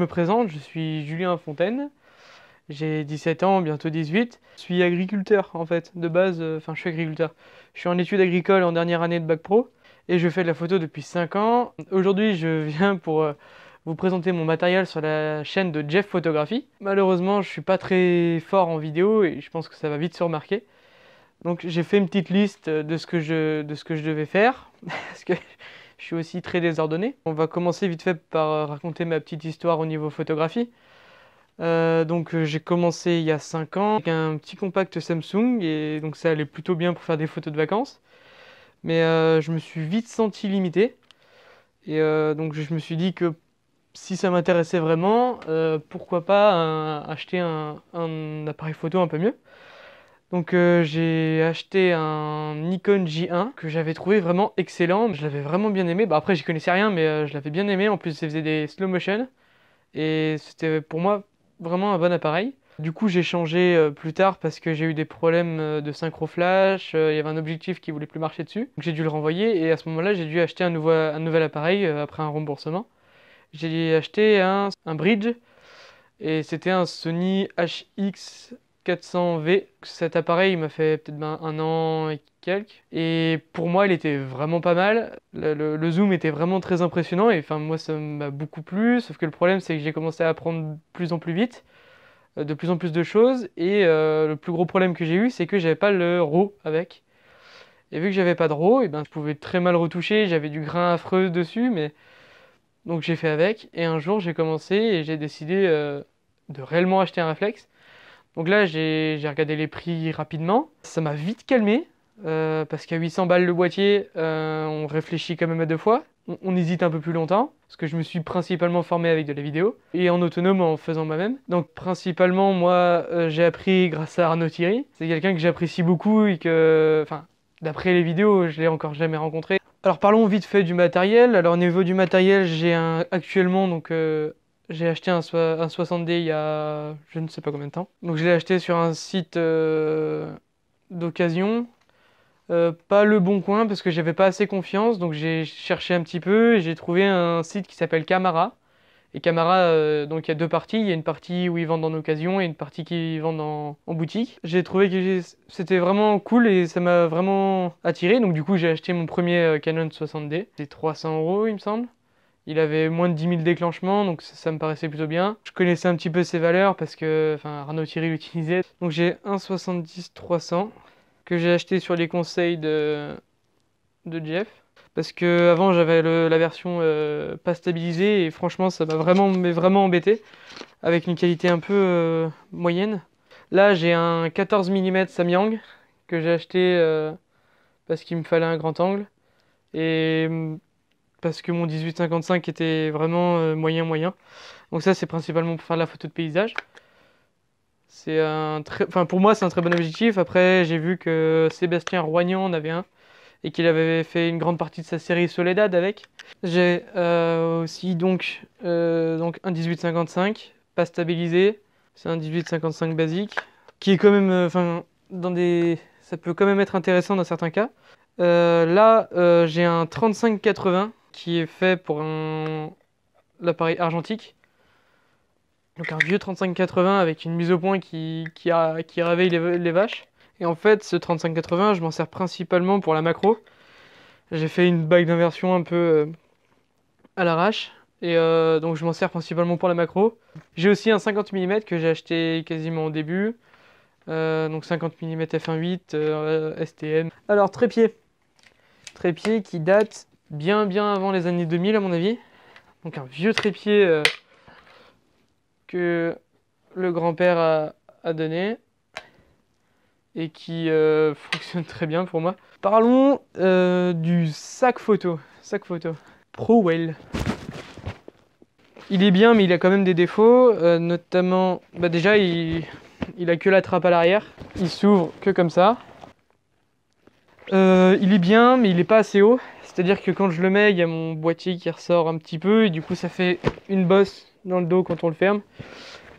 me présente, je suis Julien Fontaine, j'ai 17 ans, bientôt 18. Je suis agriculteur en fait, de base, enfin je suis agriculteur. Je suis en études agricoles en dernière année de bac pro et je fais de la photo depuis 5 ans. Aujourd'hui je viens pour vous présenter mon matériel sur la chaîne de Jeff Photographie. Malheureusement je suis pas très fort en vidéo et je pense que ça va vite se remarquer. Donc j'ai fait une petite liste de ce que je devais faire, parce que je suis aussi très désordonné. On va commencer vite fait par raconter ma petite histoire au niveau photographie. J'ai commencé il y a 5 ans avec un petit compact Samsung et donc ça allait plutôt bien pour faire des photos de vacances. Mais je me suis vite senti limité et donc je me suis dit que si ça m'intéressait vraiment, pourquoi pas acheter un appareil photo un peu mieux. Donc j'ai acheté un Nikon J1 que j'avais trouvé vraiment excellent. Je l'avais vraiment bien aimé. Bah, après j'y connaissais rien mais je l'avais bien aimé. En plus ça faisait des slow motion et c'était pour moi vraiment un bon appareil. Du coup j'ai changé plus tard parce que j'ai eu des problèmes de synchro flash. Il y avait un objectif qui voulait plus marcher dessus. Donc j'ai dû le renvoyer et à ce moment-là j'ai dû acheter un nouvel appareil après un remboursement. J'ai acheté un bridge et c'était un Sony HX 400V. Cet appareil il m'a fait peut-être un an et quelques. Et pour moi, il était vraiment pas mal. Le zoom était vraiment très impressionnant. Et enfin, moi, ça m'a beaucoup plu. Sauf que le problème, c'est que j'ai commencé à apprendre de plus en plus vite, de plus en plus de choses. Et le plus gros problème que j'ai eu, c'est que j'avais pas le RAW avec. Et vu que j'avais pas de RAW, et ben, je pouvais très mal retoucher. J'avais du grain affreux dessus. Donc j'ai fait avec. Et un jour, j'ai commencé et j'ai décidé de réellement acheter un réflexe. Donc là, j'ai regardé les prix rapidement. Ça m'a vite calmé, parce qu'à 800 balles le boîtier, on réfléchit quand même à deux fois. On hésite un peu plus longtemps, parce que je me suis principalement formé avec de la vidéo, et en autonome en faisant moi-même. Donc principalement, moi, j'ai appris grâce à Arnaud Thierry. C'est quelqu'un que j'apprécie beaucoup et que, enfin, d'après les vidéos, je l'ai encore jamais rencontré. Alors parlons vite fait du matériel. Alors au niveau du matériel, j'ai actuellement j'ai acheté un 60D il y a je ne sais pas combien de temps. Donc je l'ai acheté sur un site d'occasion. Pas le bon coin parce que j'avais pas assez confiance. Donc j'ai cherché un petit peu et j'ai trouvé un site qui s'appelle Camara. Et Camara, donc il y a deux parties. Il y a une partie où ils vendent en occasion et une partie qui vendent en boutique. J'ai trouvé que c'était vraiment cool et ça m'a vraiment attiré. Donc du coup j'ai acheté mon premier Canon 60D. C'était 300 € il me semble. Il avait moins de 10 000 déclenchements, donc ça me paraissait plutôt bien. Je connaissais un petit peu ses valeurs parce que Arnaud Thierry l'utilisait. Donc j'ai un 70-300 que j'ai acheté sur les conseils de Jeff. Parce que avant j'avais la version pas stabilisée et franchement ça m'a vraiment embêté. Avec une qualité un peu moyenne. Là j'ai un 14 mm Samyang que j'ai acheté parce qu'il me fallait un grand angle. Et parce que mon 18-55 était vraiment moyen. Donc ça c'est principalement pour faire de la photo de paysage. Pour moi c'est un très bon objectif. Après j'ai vu que Sébastien Roignan en avait un et qu'il avait fait une grande partie de sa série Soledad avec. J'ai aussi un 18-55 pas stabilisé. C'est un 18-55 basique qui est quand même, ça peut quand même être intéressant dans certains cas. J'ai un 35-80 qui est fait pour l'appareil argentique. Donc un vieux 35-80 avec une mise au point qui réveille les vaches. Et en fait, ce 35-80, je m'en sers principalement pour la macro. J'ai fait une bague d'inversion un peu à l'arrache. Et donc je m'en sers principalement pour la macro. J'ai aussi un 50 mm que j'ai acheté quasiment au début. Donc 50 mm f1.8 STM. Alors trépied. Trépied qui date bien avant les années 2000 à mon avis. Donc un vieux trépied que le grand-père a donné et qui fonctionne très bien pour moi. Parlons du sac photo. Sac photo. ProWell. Il est bien mais il a quand même des défauts, notamment déjà il a que la trappe à l'arrière. Il s'ouvre que comme ça. Il est bien mais il est pas assez haut. C'est-à-dire que quand je le mets, il y a mon boîtier qui ressort un petit peu et du coup ça fait une bosse dans le dos quand on le ferme.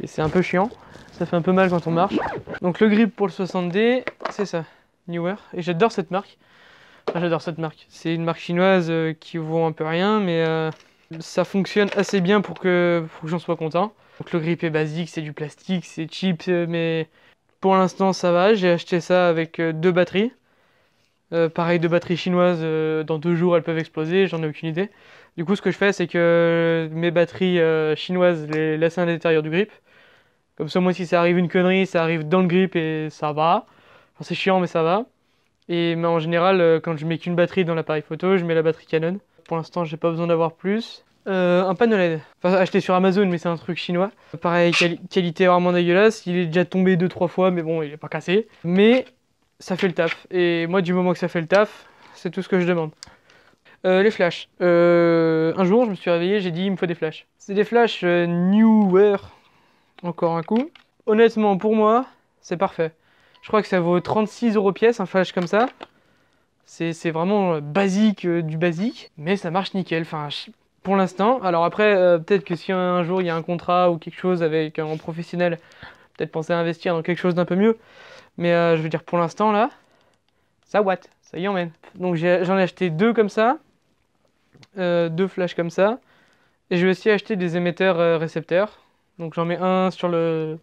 Et c'est un peu chiant, ça fait un peu mal quand on marche. Donc le grip pour le 60D, c'est ça, Neewer. Et j'adore cette marque. Enfin, j'adore cette marque. C'est une marque chinoise qui vaut un peu rien, mais Ça fonctionne assez bien pour que j'en sois content. Donc le grip est basique, c'est du plastique, c'est cheap, mais pour l'instant ça va. J'ai acheté ça avec 2 batteries. Pareil, 2 batteries chinoises, dans 2 jours elles peuvent exploser, j'en ai aucune idée. Du coup ce que je fais c'est que mes batteries chinoises les laisse à l'intérieur du grip. Comme ça moi si ça arrive une connerie, ça arrive dans le grip et ça va. Enfin, c'est chiant mais ça va. Mais en général quand je mets qu'une batterie dans l'appareil photo, je mets la batterie Canon. Pour l'instant j'ai pas besoin d'avoir plus. Un panneau LED, enfin acheté sur Amazon mais c'est un truc chinois. Pareil, qualité vraiment dégueulasse, il est déjà tombé 2-3 fois mais bon il est pas cassé. Mais ça fait le taf, et moi du moment que ça fait le taf, c'est tout ce que je demande. Les flashs, un jour je me suis réveillé, j'ai dit il me faut des flashs. C'est des flashs Neewer, encore un coup. Honnêtement pour moi, c'est parfait. Je crois que ça vaut 36 € pièce un flash comme ça. C'est vraiment basique du basique, mais ça marche nickel. Enfin, pour l'instant. Alors après, peut-être que si un jour il y a un contrat ou quelque chose avec un professionnel, peut-être penser à investir dans quelque chose d'un peu mieux. Mais je veux dire, pour l'instant là, ça watt, ça y emmène. Donc j'en ai acheté 2 comme ça, 2 flashs comme ça. Et je vais aussi acheter des émetteurs récepteurs. Donc j'en mets un sur le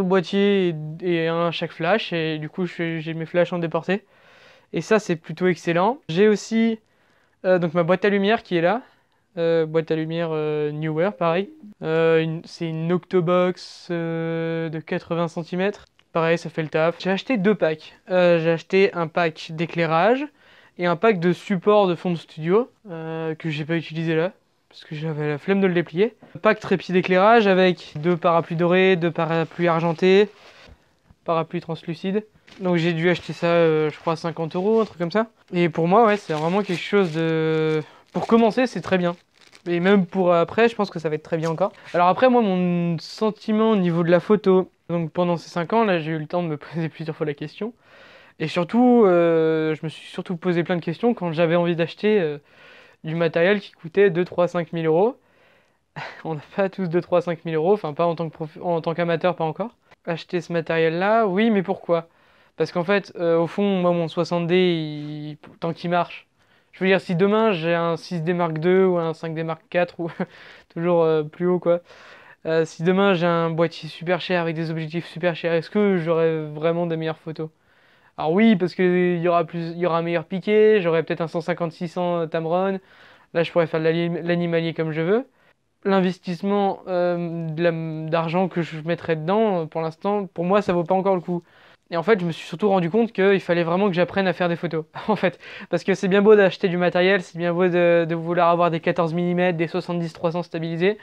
boîtier et un à chaque flash. Et du coup, j'ai mes flashs en déporté. Et ça, c'est plutôt excellent. J'ai aussi donc ma boîte à lumière qui est là. Boîte à lumière Neewer, pareil. C'est une Octobox de 80 cm. Pareil, ça fait le taf. J'ai acheté 2 packs. J'ai acheté un pack d'éclairage et un pack de support de fond de studio que j'ai pas utilisé là parce que j'avais la flemme de le déplier. Pack trépied d'éclairage avec 2 parapluies dorés, 2 parapluies argentés, parapluie translucide. Donc j'ai dû acheter ça, je crois 50 €, un truc comme ça. Et pour moi, ouais, c'est vraiment quelque chose de... Pour commencer, c'est très bien. Et même pour après, je pense que ça va être très bien encore. Alors après, moi, mon sentiment au niveau de la photo, donc pendant ces 5 ans, là, j'ai eu le temps de me poser plusieurs fois la question. Et surtout, je me suis surtout posé plein de questions quand j'avais envie d'acheter du matériel qui coûtait 2, 3, 5 000 €. On n'a pas tous 2, 3, 5 000 €, enfin pas en tant qu'amateur, pas encore. Acheter ce matériel-là, oui, mais pourquoi? Parce qu'en fait, au fond, moi, mon 60D, tant qu'il marche, je veux dire, si demain j'ai un 6D Mark II ou un 5D Mark IV, ou toujours plus haut, quoi. Si demain j'ai un boîtier super cher avec des objectifs super chers, est-ce que j'aurai vraiment des meilleures photos? Alors oui, parce qu'il il y aura un meilleur piqué, j'aurai peut-être un 150-600 Tamron. Là, je pourrais faire de l'animalier comme je veux. L'investissement d'argent que je mettrais dedans, pour l'instant, pour moi, ça vaut pas encore le coup. Et en fait, je me suis surtout rendu compte qu'il fallait vraiment que j'apprenne à faire des photos, en fait. Parce que c'est bien beau d'acheter du matériel, c'est bien beau de vouloir avoir des 14 mm, des 70-300 stabilisés.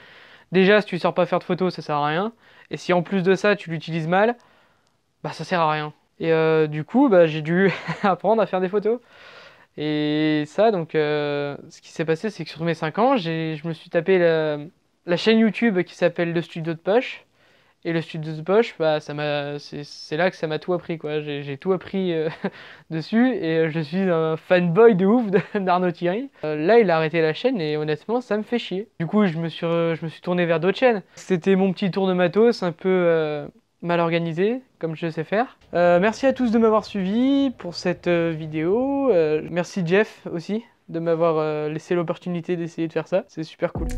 Déjà, si tu ne sors pas faire de photos, ça sert à rien. Et si en plus de ça, tu l'utilises mal, bah ça sert à rien. Et du coup, bah, j'ai dû apprendre à faire des photos. Et ça, donc, ce qui s'est passé, c'est que sur mes 5 ans, je me suis tapé la chaîne YouTube qui s'appelle Le Studio de Poche. Et le studio de poche, bah, c'est là que ça m'a tout appris, quoi. J'ai tout appris dessus et je suis un fanboy de ouf d'Arnaud Thierry. Là, il a arrêté la chaîne et honnêtement, ça me fait chier. Du coup, je me suis tourné vers d'autres chaînes. C'était mon petit tour de matos, un peu mal organisé, comme je sais faire. Merci à tous de m'avoir suivi pour cette vidéo. Merci Jeff aussi de m'avoir laissé l'opportunité d'essayer de faire ça. C'est super cool.